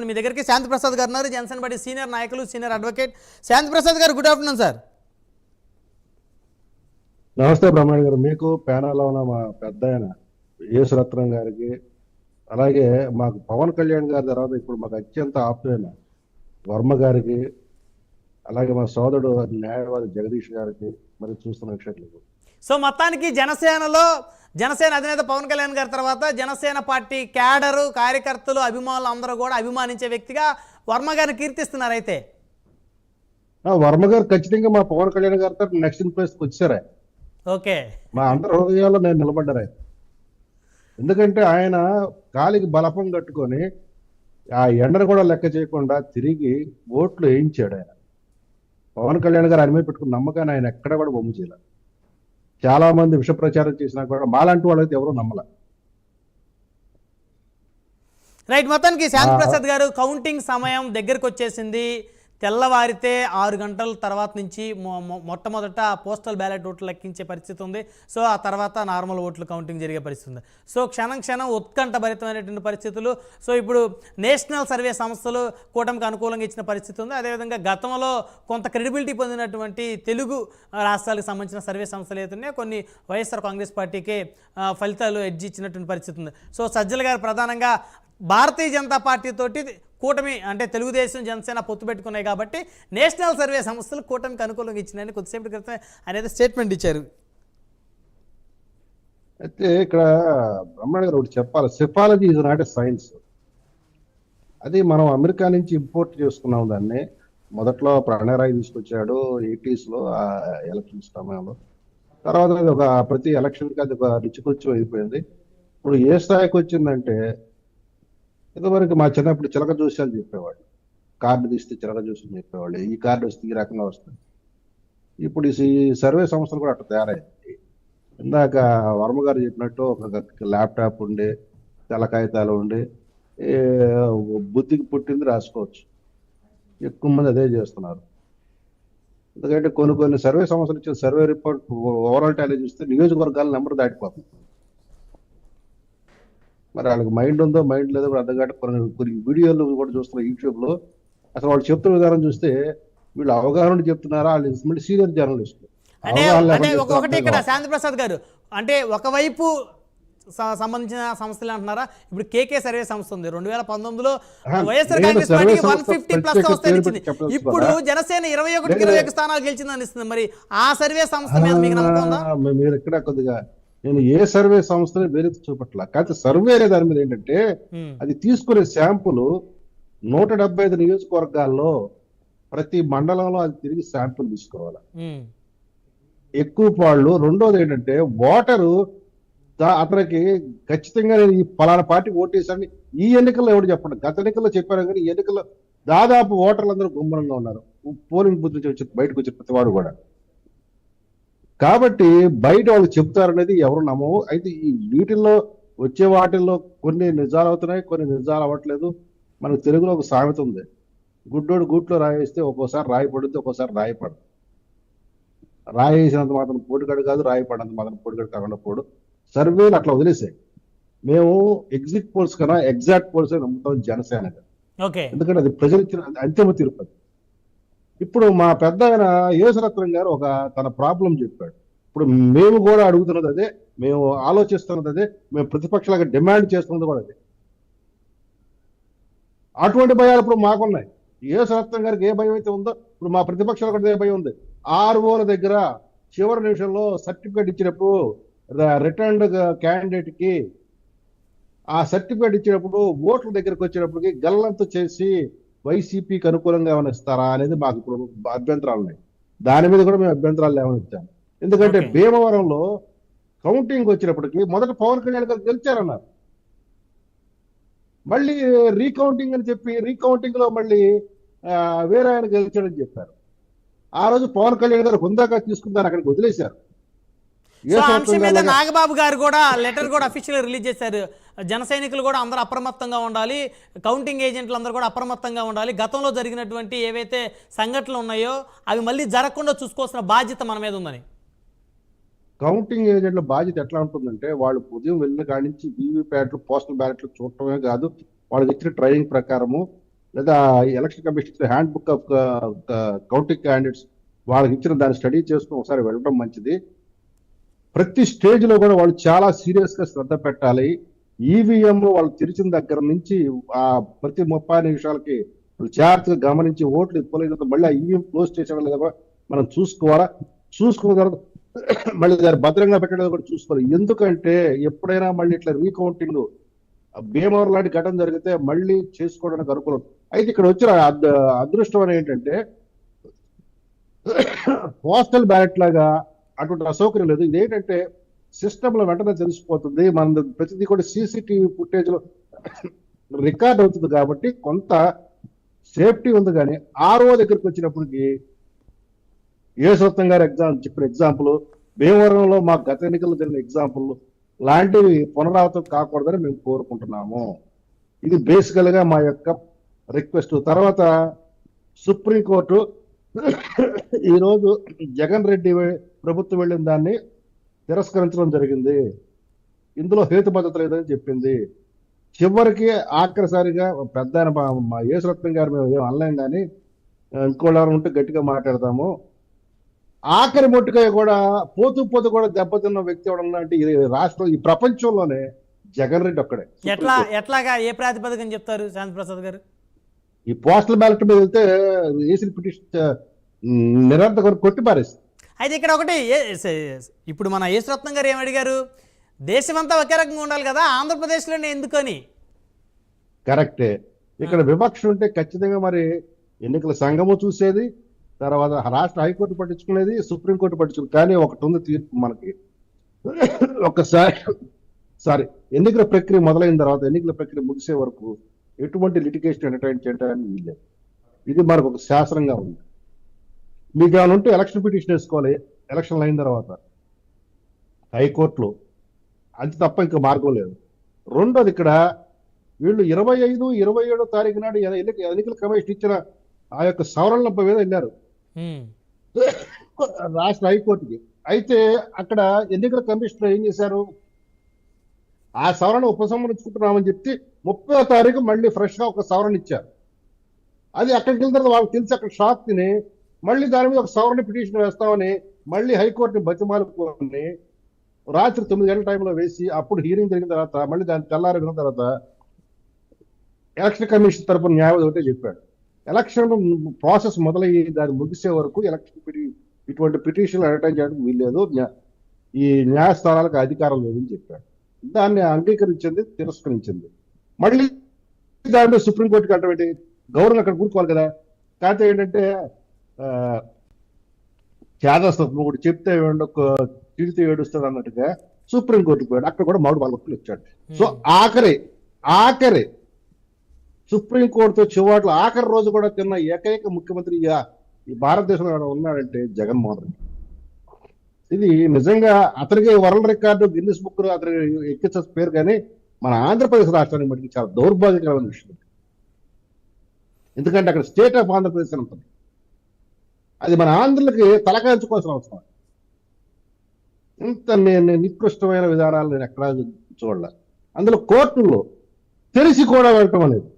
మీ దగ్గరికి శాంతి ప్రసాద్ గారు ఉన్నారు. జనసేన పార్టీ సీనియర్ నాయకులు, సీనియర్ అడ్వకేట్ శాంతి ప్రసాద్ గారు. Good afternoon sir. నమస్తే బ్రహ్మాణి గారు. మీకు ప్యానల్లో ఉన్న మా పెద్ద ఆయన యేసురత్నం గారికి, అలాగే మాకు పవన్ కళ్యాణ్ గారి తర్వాత ఇప్పుడు మాకు అత్యంత ఆప్తులైన వర్మ గారికి, అలాగే మా సోదరుడు న్యాయవాది జగదీష్ గారికి మరి చూస్తున్న వీక్షకులకు. సో మొత్తానికి జనసేన అధినేత పవన్ కళ్యాణ్ గారి తర్వాత జనసేన పార్టీ క్యాడరు, కార్యకర్తలు, అభిమానులు అందరూ కూడా అభిమానించే వ్యక్తిగా వర్మ గారిని కీర్తిస్తున్నారు. అయితే వర్మ గారు ఖచ్చితంగా మా పవన్ కళ్యాణ్ గారితో నెక్స్ట్ ఇన్ ప్లేస్కి వచ్చారా. ఓకే, మా అందరి హృదయాల్లో నేను నిలబడ్డారా. ఎందుకంటే ఆయన కాలికి బలపం కట్టుకొని ఆ ఎండను కూడా లెక్క చేయకుండా తిరిగి ఓట్లు వేయించాడు. ఆయన పవన్ కళ్యాణ్ గారు ఆయన మీద పెట్టుకున్న నమ్మకాన్ని ఆయన ఎక్కడ కూడా బొమ్మ చేయలేదు. చాలా మంది విష ప్రచారం చేసినా కూడా మాలాంటి వాళ్ళైతే ఎవరూ నమ్మలే. రైట్. మొత్తానికి శాంతి ప్రసాద్ గారు, కౌంటింగ్ సమయం దగ్గరకు వచ్చేసింది. తెల్లవారితే 6 గంటల తర్వాత నుంచి మొట్టమొదట పోస్టల్ బ్యాలెట్ ఓట్లు లెక్కించే పరిస్థితి ఉంది. సో ఆ తర్వాత నార్మల్ ఓట్లు కౌంటింగ్ జరిగే పరిస్థితి ఉంది. సో క్షణం ఉత్కంఠభరితమైనటువంటి పరిస్థితులు. సో ఇప్పుడు నేషనల్ సర్వే సంస్థలు కూటమికి అనుకూలంగా ఇచ్చిన పరిస్థితి ఉంది. అదేవిధంగా గతంలో కొంత క్రెడిబిలిటీ పొందినటువంటి తెలుగు రాష్ట్రాలకు సంబంధించిన సర్వే సంస్థలు ఏతున్నాయో కొన్ని వైఎస్ఆర్ కాంగ్రెస్ పార్టీకే ఫలితాలు ఎడ్జ్ ఇచ్చినటువంటి పరిస్థితి ఉంది. సో సజ్జల గారు ప్రధానంగా భారతీయ జనతా పార్టీ తోటి కూటమి అంటే తెలుగుదేశం, జనసేన పొత్తు పెట్టుకున్నాయి కాబట్టి నేషనల్ సర్వే సంస్థలు కూటమికి అనుకూలంగా ఇచ్చినాయని కొద్దిసేపటి క్రితం అనేది స్టేట్మెంట్ ఇచ్చారు. అయితే ఇక్కడ బ్రహ్మాండ గారు ఒకటి చెప్పాలి. Psephology is not a science. అది మనం అమెరికా నుంచి ఇంపోర్ట్ చేసుకున్నాం. దాన్ని మొదట్లో ప్రణయరాయ్ తీసుకొచ్చాడు 80s లో ఆ ఎలక్షన్ సమయంలో. తర్వాత అది ఒక ప్రతి ఎలక్షన్కి అది ఒక రుచికొచ్చి అయిపోయింది. ఇప్పుడు ఏ స్థాయికి వచ్చిందంటే, ఇదివరకు మా చిన్నప్పుడు చిలక జోస్యాలు చెప్పేవాళ్ళు. కార్డు తీస్తే చిలక జోస్యం చెప్పేవాళ్ళు. ఈ కార్డు వస్తే ఈ రకంగా వస్తుంది. ఇప్పుడు ఈ సర్వే సంస్థలు కూడా అట్లా తయారైంది. ఇందాక వర్మ గారు చెప్పినట్టు ఒక ల్యాప్టాప్ ఉండి, తెల్ల కాగితాలు ఉండి, బుద్ధికి పుట్టింది రాసుకోవచ్చు. ఎక్కువ మంది అదే చేస్తున్నారు. ఎందుకంటే కొన్ని సర్వే సంస్థలు ఇచ్చిన సర్వే రిపోర్ట్ ఓవరాల్ టాలీ చూస్తే నియోజకవర్గాల నెంబర్ దాటిపోతుంది. మరి వాళ్ళకి మైండ్ ఉందో మైండ్ లేదో కూడా అర్థం కాదు. కొన్ని వీడియోలు కూడా చూస్తున్నారు యూట్యూబ్లో. అసలు వాళ్ళు చెప్తున్న విధానం చూస్తే వీళ్ళు అవగాహన చెప్తున్నారా, వాళ్ళు సీనియర్ జర్నలిస్టులు. అంటే ఒకటి ఇక్కడ శాంతి ప్రసాద్ గారు, అంటే ఒకవైపు సంబంధించిన సంస్థలు అంటున్నారా? ఇప్పుడు కేకే సర్వే సంస్థ ఉంది. 2019లో వైఎస్ఆర్ కాంగ్రెస్ పార్టీకి 150+ వస్తాయని ఇచ్చింది. ఇప్పుడు జనసేన 21 స్థానాలు గెలిచిందని ఇస్తుంది. మరి ఆ సర్వే సంస్థ మీద మీకు నమ్మకం ఉందా? మీరు ఇక్కడ కొద్దిగా నేను ఏ సర్వే సంస్థని వేరే చూపట్ల. కాకపోతే సర్వే అనే దాని మీద ఏంటంటే, అది తీసుకునే శాంపుల్ 175 నియోజకవర్గాల్లో ప్రతి మండలంలో అది తిరిగి శాంపుల్ తీసుకోవాలి. ఎక్కువ పాళ్ళు. రెండోది ఏంటంటే, ఓటరు అతనికి ఖచ్చితంగా నేను ఈ పలానా పార్టీకి ఓటేసాను ఈ ఎన్నికల్లో ఎవరు చెప్పండి. గత ఎన్నికల్లో చెప్పారు కానీ ఈ ఎన్నికల్లో దాదాపు ఓటర్లందరూ గుమ్మరంగా ఉన్నారు. పోలింగ్ బూత్ నుంచి వచ్చి బయటకు వచ్చే ప్రతివాడు కూడా. కాబట్టి బయట వాళ్ళు చెప్తారనేది ఎవరు నమ్మవు. అయితే ఈ వీటిల్లో వచ్చే వాటిల్లో కొన్ని నిజాలు అవుతున్నాయి, కొన్ని నిజాలు అవ్వట్లేదు. మనకు తెలుగులో ఒక సామెత ఉంది, గుడ్డోడు గూట్లో రాయేస్తే ఒక్కోసారి రాయి పడుద్ది, ఒక్కోసారి రాయి పడదు. రాయి వేసినంత మాత్రం పోటుగాడు కాదు, రాయి పడినంత మాత్రం పోటుగాడు కాకుండా పోడు. సర్వేలు అట్లా వదిలేసాయి. మేము ఎగ్జిట్ పోల్స్ కన్నా ఎగ్జాక్ట్ పోల్స్ నమ్ముతాం జనసేన. ఎందుకంటే అది ప్రజలు ఇచ్చిన అంతిమ తిరుపతి. ఇప్పుడు మా పెద్ద ఆయన యేసురత్నం గారు ఒక తన ప్రాబ్లం చెప్పాడు. ఇప్పుడు మేము కూడా అడుగుతున్నది అదే, మేము ఆలోచిస్తున్నది అదే, మేము ప్రతిపక్షాలుగా డిమాండ్ చేస్తున్నది కూడా అదే. అటువంటి భయాలు ఇప్పుడు మాకున్నాయి. యేసురత్నం గారికి ఏ భయం అయితే ఉందో ఇప్పుడు మా ప్రతిపక్షాలు కూడా ఏ భయం ఉంది. ROల దగ్గర చివరి నిమిషంలో సర్టిఫికేట్ ఇచ్చినప్పుడు రిటర్న్డ్ క్యాండిడేట్ కి ఆ సర్టిఫికేట్ ఇచ్చినప్పుడు ఓట్ల దగ్గరకు వచ్చినప్పటికి గల్లంతు చేసి వైసీపీకి అనుకూలంగా ఏమైనా ఇస్తారా అనేది మాకు ఇప్పుడు అభ్యంతరాలు ఉన్నాయి. దాని మీద కూడా మేము అభ్యంతరాలు ఏమైనా ఇచ్చాము. ఎందుకంటే భీమవరంలో కౌంటింగ్ వచ్చినప్పటికీ మొదట పవన్ కళ్యాణ్ గారు గెలిచారన్నారు. మళ్ళీ రీకౌంటింగ్ అని చెప్పి రీకౌంటింగ్ లో మళ్ళీ వేరే ఆయన గెలిచాడని చెప్పారు. ఆ రోజు పవన్ కళ్యాణ్ గారు హుందాగా తీసుకుందారు, అక్కడికి వదిలేశారు. అంశం మీద నాగబాబు గారు కూడా లెటర్ కూడా అఫీషియల్ రిలీజ్ చేశారు. జన సైనికులు కూడా అందరూ అప్రమత్తంగా ఉండాలి, కౌంటింగ్ ఏజెంట్లు అందరూ కూడా అప్రమత్తంగా ఉండాలి. గతంలో జరిగినటువంటి ఏవైతే సంఘటనలు ఉన్నాయో అవి మళ్ళీ జరగకుండా చూసుకోవాల్సిన బాధ్యత మన మీద ఉందని. కౌంటింగ్ ఏజెంట్ల బాధ్యత ఎట్లా ఉంటుందంటే, వాళ్ళు ఉదయం వెళ్ళిన కాడి నుంచి వీవీప్యాట్లు, పోస్టల్ బ్యాలెట్లు చూడటమే కాదు, వాళ్ళకి ఇచ్చిన ట్రైనింగ్ ప్రకారము లేదా election commission hand book of counting candidates వాళ్ళకి ఇచ్చిన దాన్ని స్టడీ చేసుకుని ఒకసారి వెళ్ళడం మంచిది. ప్రతి స్టేజ్ లో కూడా వాళ్ళు చాలా సీరియస్ గా శ్రద్ధ పెట్టాలి. ఈవీఎం వాళ్ళు తెరిచిన దగ్గర నుంచి ఆ ప్రతి 30 నిమిషాలకి వాళ్ళు జాగ్రత్తగా గమనించి ఓట్లు పోలేదు మళ్ళీ ఆ ఈవీఎం క్లోజ్ చేసే లేదా కూడా మనం చూసుకోవాలా. చూసుకున్న తర్వాత మళ్ళీ దాన్ని భద్రంగా పెట్టడం కూడా చూసుకోవాలి. ఎందుకంటే ఎప్పుడైనా మళ్ళీ ఇట్లా రీకౌంటింగ్ భీమవరం లాంటి ఘటన జరిగితే మళ్ళీ చేసుకోవడానికి అనుకూలం. అయితే ఇక్కడ వచ్చిన అదృష్టం అని ఏంటంటే పోస్టల్ బ్యాలెట్ లాగా అటువంటి అసౌకర్యం లేదు. ఇదేంటంటే సిస్టమ్ లో వెంటనే తెలిసిపోతుంది. మన ప్రతిదీ కూడా సీసీటీవీ ఫుటేజ్ లో రికార్డ్ అవుతుంది కాబట్టి కొంత సేఫ్టీ ఉంది. కానీ ఆర్ఓ దగ్గరికి వచ్చినప్పటికి యేసరత్నం గారు చెప్పిన ఎగ్జాంపుల్, భీమవరంలో మా గత ఎన్నికల్లో జరిగిన ఎగ్జాంపుల్ లాంటివి పునరావృతం కాకూడదని మేము కోరుకుంటున్నాము. ఇది బేసికల్ గా మా యొక్క రిక్వెస్ట్. తర్వాత సుప్రీంకోర్టు ఈరోజు జగన్ రెడ్డి ప్రభుత్వం వెళ్ళిన దాన్ని తిరస్కరించడం జరిగింది. ఇందులో హేతుబద్ధత లేదని చెప్పింది. చివరికి ఆఖరిసారిగా పెద్ద మా యేసరత్నం గారు మేము ఏం అనలేం కానీ ఇంకోళ్ళ ఉంటే గట్టిగా మాట్లాడతాము. ఆఖరి మొట్టుగా కూడా పోతూ కూడా దెబ్బతిన్న వ్యక్తి అవడం లాంటి ఈ రాష్ట్రం ఈ ప్రపంచంలోనే జగన్ రెడ్డి ఒక్కడే. ఎట్లాగా ఏ ప్రాతిపదికని చెప్తారు శాంతిప్రసాద్ గారు? ఈ పోస్టల్ బ్యాలెట్ మీద వెళ్తే ఏసీ పిటిషన్ నిరంతరం కొట్టిపారేసి. అయితే ఇక్కడ ఒకటి ఇప్పుడు మన యేసరత్నం గారు ఏమడిగారు, దేశమంతా ఒకే రకంగా ఉండాలి కదా, ఆంధ్రప్రదేశ్లోనే ఎందుకని. కరెక్టే. ఇక్కడ వివక్ష ఉంటే ఖచ్చితంగా మరి ఎన్నికల సంఘము చూసేది, తర్వాత రాష్ట్ర హైకోర్టు పట్టించుకునేది, సుప్రీంకోర్టు పట్టించుకునేది. కానీ ఒకటి ఉంది తీర్పు మనకి. ఒకసారి ఎన్నికల ప్రక్రియ మొదలైన తర్వాత ఎన్నికల ప్రక్రియ ముగిసే వరకు ఎటువంటి లిటిగేషన్ ఎంటర్టైన్ చేయడానికి వీల్లేదు. ఇది మనకు ఒక శాసనంగా ఉంది. మీకు ఏమైనా ఉంటే ఎలక్షన్ పిటిషన్ వేసుకోవాలి ఎలక్షన్లు అయిన తర్వాత హైకోర్టులో, అది తప్ప ఇంకా మార్గం లేదు. రెండోది ఇక్కడ వీళ్ళు 25, 27 తారీఖు నాడు ఎన్నికల కమిషన్ ఇచ్చిన ఆ యొక్క సవరణల మీద వెళ్ళారు రాష్ట్ర హైకోర్టుకి. అయితే అక్కడ ఎన్నికల కమిషనర్ ఏం చేశారు, ఆ సవరణ ఉపసంహరించుకుంటున్నామని చెప్పి 30వ తారీఖు మళ్ళీ ఫ్రెష్ గా ఒక సవరణ ఇచ్చారు. అది అక్కడికి వెళ్ళిన తర్వాత వాళ్ళకి తెలిసి అక్కడ షాక్ తిని మళ్ళీ దాని మీద ఒక సవరణ పిటిషన్ వేస్తామని మళ్ళీ హైకోర్టుని బతిమాలుకొని రాత్రి 9 గంటల టైంలో వేసి అప్పుడు హీరింగ్ జరిగిన తర్వాత మళ్ళీ దాన్ని తెల్లారి విన్న తర్వాత ఎలక్షన్ కమిషన్ తరపున న్యాయవాది ఒకటే చెప్పాడు, ఎలక్షన్ ప్రాసెస్ మొదలయ్యి దాన్ని ముగిసే వరకు ఎలక్షన్ ఇటువంటి పిటిషన్లు ఎంటర్టైన్ చేయడానికి వీల్లేదు, ఈ న్యాయస్థానాలకు అధికారం లేదని చెప్పాడు. దాన్ని అంగీకరించింది, తిరస్కరించింది. మళ్ళీ దాని మీద సుప్రీంకోర్టుకి అంటే గవర్నర్ అక్కడ కూర్చోవాలి కదా. కాకపోతే ఏంటంటే చేదస్తత్వం ఒకటి చెప్తే తిడితే ఏడుస్తుంది అన్నట్టుగా సుప్రీంకోర్టుకు పోయాడు. అక్కడ కూడా మామిడి వాళ్ళ వచ్చాడు. సో ఆఖరి సుప్రీంకోర్టుతో చివాట్లు ఆఖరి రోజు కూడా తిన్న ఏకైక ముఖ్యమంత్రి ఈ భారతదేశంలో ఉన్నాడంటే జగన్మోహన్ రెడ్డి. ఇది నిజంగా అతనికి వరల్డ్ రికార్డు గిన్నిస్ బుక్ అతనికి ఎక్కించే పేరు, కానీ మన ఆంధ్రప్రదేశ్ రాష్ట్రానికి మటుకు చాలా దౌర్భాగ్యకరమైన విషయం. ఎందుకంటే అక్కడ స్టేట్ ఆఫ్ ఆంధ్రప్రదేశ్ అని ఉంటుంది. అది మన ఆంధ్రులకి తలకాయించుకోవాల్సిన అవసరం. ఇంత నికృష్టమైన విధానాలు నేను ఎక్కడా చూడాల. అందులో కోర్టుల్లో తెలిసి కూడా వెళ్ళటం అనేది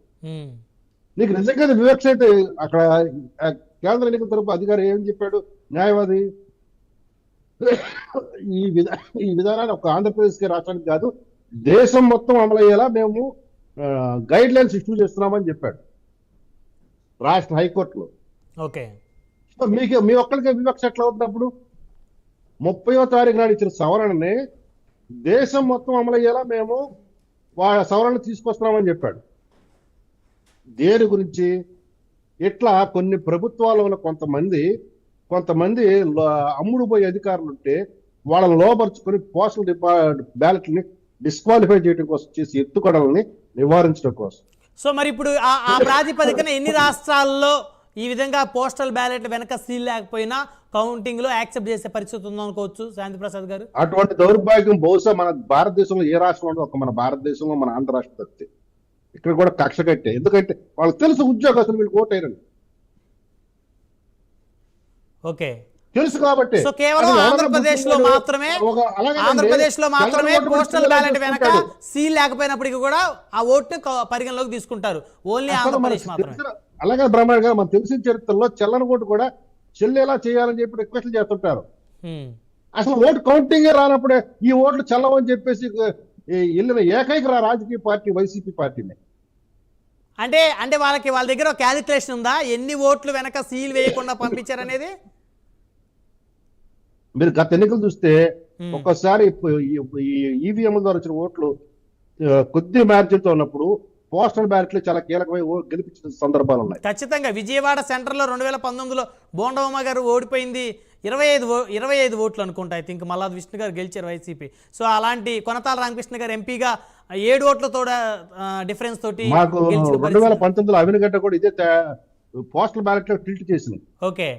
నీకు నిజంగా వివక్ష అయితే అక్కడ కేంద్ర ఎన్నికల తరపు అధికారి ఏం చెప్పాడు న్యాయవాది, ఈ విధానాన్ని ఒక ఆంధ్రప్రదేశ్కి రాష్ట్రానికి కాదు దేశం మొత్తం అమలయ్యేలా మేము గైడ్ లైన్స్ ఇష్యూ చేస్తున్నామని చెప్పాడు రాష్ట్ర హైకోర్టులో. ఓకే, మీకు మీ ఒక్కరికి వివక్ష ఎట్లా అవుతున్నప్పుడు 30వ తారీఖు నాడు ఇచ్చిన సవరణని దేశం మొత్తం అమలయ్యేలా మేము సవరణ తీసుకొస్తున్నామని చెప్పాడు. దేని గురించి? ఇట్లా కొన్ని ప్రభుత్వాల వల్ల కొంతమంది అమ్ముడు పోయే అధికారులు ఉంటే వాళ్ళని లోపరుచుకొని పోస్టల్ బ్యాలెట్ని డిస్క్వాలిఫై చేయడం కోసం చేసి ఎత్తుకొడలని నివారించడం కోసం. సో మరి ఇప్పుడు ఆ ప్రాతిపదికన ఎన్ని రాష్ట్రాల్లో ఈ విధంగా పోస్టల్ బ్యాలెట్ వెనక సీల్ లేకపోయినా కౌంటింగ్ లో యాక్సెప్ట్ చేసే పరిస్థితి ఉందనుకోవచ్చు శాంతిప్రసాద్ గారు? అటువంటి దౌర్భాగ్యం బహుశా మన భారతదేశంలో ఏ రాష్ట్రం ఉండదు, ఒక మన భారతదేశంలో మన ఆంధ్ర రాష్ట్రం తప్పితే. ఇక్కడ కూడా కక్ష కట్టే, ఎందుకంటే వాళ్ళకి తెలుసు ఉద్యోగస్తులు వీళ్ళు ఓటేరని. ఓకే, తెలుసు కాబట్టి సో కేవలం అది ఎవరైనా ఆంధ్రప్రదేశ్ లో గుర్తుపెట్టుకోడు. మాత్రమే అలాగే ఆంధ్రప్రదేశ్ లో మాత్రమే తెల్లని ఓటు పోస్టల్ కూడా బ్యాలెట్ వెనక చూసుకుంటాడు. సీల్ లేకపోయినప్పటికీ కూడా ఆ ఓటుని పరిగణలోకి తీసుకుంటారు. ఓన్లీ అసలు ఆంధ్రప్రదేశ్ మనకు మాత్రమే. తెలిసిన- అలాగే బ్రహ్మాండ గారు మనకు తెలిసిన చరిత్రలో చెల్లని ఓటు కూడా చెల్లేలా చేయాలని చెప్పి రిక్వెస్ట్లు చేస్తుంటారు. హ్మ్. అసలు ఓటు కౌంటింగ్ రానప్పుడే ఈ ఓట్లు చెల్లవని చెప్పేసి వెళ్ళిన ఏకైక రాజకీయ పార్టీ వైసీపీ పార్టీనే. అంటే అంటే వాళ్ళ దగ్గర ఒక క్యాలిక్యులేషన్ ఉందా ఎన్ని ఓట్లు వెనక సీల్ వేయకుండా పంపించారనేది? మీరు గత ఎన్నికలు చూస్తే ఒక్కసారి ఈవీఎం ద్వారా వచ్చిన ఓట్లు కొద్ది మార్జిన్తో ఉన్నప్పుడు పోస్టల్ బ్యాలెట్లు చాలా కీలకమై గెలిపించిన సందర్భాలు ఉన్నాయి. ఖచ్చితంగా విజయవాడ సెంటర్లో 2019లో బోండవమ్మ గారు ఓడిపోయింది 25 ఓట్లు అనుకుంటా. ఐ థింక్ మల్లాది విష్ణు గారు గెలిచారు వైసీపీ. సో అలాంటి కొనతాల రామకృష్ణ గారు ఎంపీగా 7 ఓట్లతో డిఫరెన్స్ తోటి మాకు గెలిచిన పరిస్థితి. 2019లో అవినగడ్డ కూడా ఇదే పోస్టల్ బ్యాలెట్ లో టిల్ట్ చేసింది. ఓకే,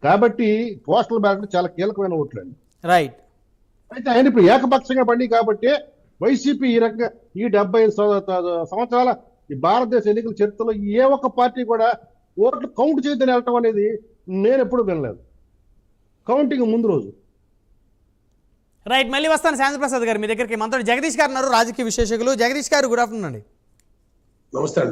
కాబట్టి పోస్టల్ బ్యాలెట్ చాలా కీలకమైన ఓట్లు అండి. రైట్. అయితే ఆయన ఇప్పుడు ఏకపక్షంగా పడి కాబట్టి వైసీపీ ఈ రకంగా ఈ 75 సంవత్సరాల ఈ భారతదేశ ఎన్నికల చరిత్రలో ఏ ఒక్క పార్టీ కూడా ఓట్లు కౌంట్ చేయదని వెళ్ళటం అనేది నేను ఎప్పుడు వినలేదు. కౌంటింగ్ ముందు రోజు. రైట్, మళ్ళీ వస్తాను శాంతిప్రసాద్ గారు మీ దగ్గరికి. మనతో జగదీష్ గారు ఉన్నారు, రాజకీయ విశ్లేషకులు. జగదీష్ గారు, గుడ్ ఆఫ్టర్నూన్ అండి. నమస్తే అండి.